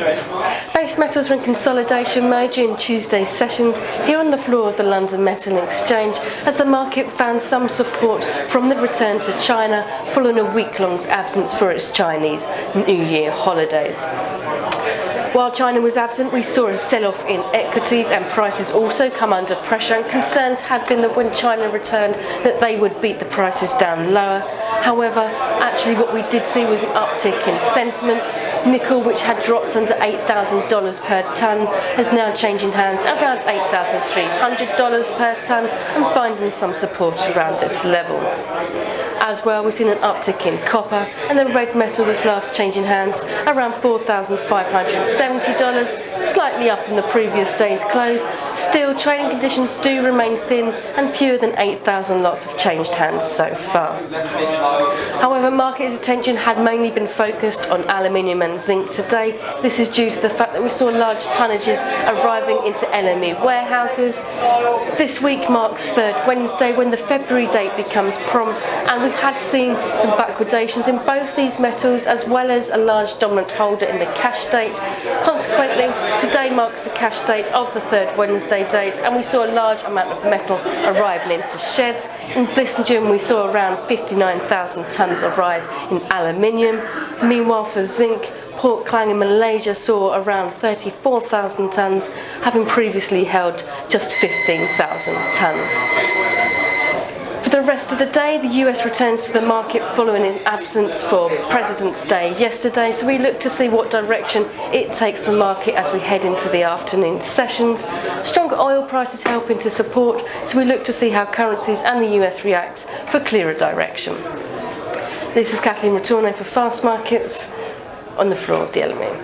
Base metals were in consolidation mode during Tuesday's sessions here on the floor of the London Metal Exchange as the market found some support from the return to China following a week-long absence for its Chinese New Year holidays. While China was absent, we saw a sell-off in equities and prices also come under pressure, and concerns had been that when China returned that they would beat the prices down lower. However, actually what we did see was an uptick in sentiment. Nickel, which had dropped under $8,000 per tonne, has now changing hands around $8,300 per tonne and finding some support around this level. As well, we've seen an uptick in copper, and the red metal was last changing hands around $4,570, slightly up in the previous day's close. Still, trading conditions do remain thin and fewer than 8,000 lots have changed hands so far. However, market's attention had mainly been focused on aluminium and zinc today. This is due to the fact that we saw large tonnages arriving into LME warehouses. This week marks third Wednesday when the February date becomes prompt, and we had seen some backwardations in both these metals as well as a large dominant holder in the cash date. Consequently, today marks the cash date of the third Wednesday date, and we saw a large amount of metal arriving into sheds. In Vlissingen we saw around 59,000 tonnes arrive in aluminium. Meanwhile, for zinc, Port Klang in Malaysia saw around 34,000 tonnes, having previously held just 15,000 tonnes. For the rest of the day, the US returns to the market following an absence for President's Day yesterday, so we look to see what direction it takes the market as we head into the afternoon sessions. Stronger oil prices helping to support, so we look to see how currencies and the US react for clearer direction. This is Kathleen Retourne for FastMakets on the floor of the LME.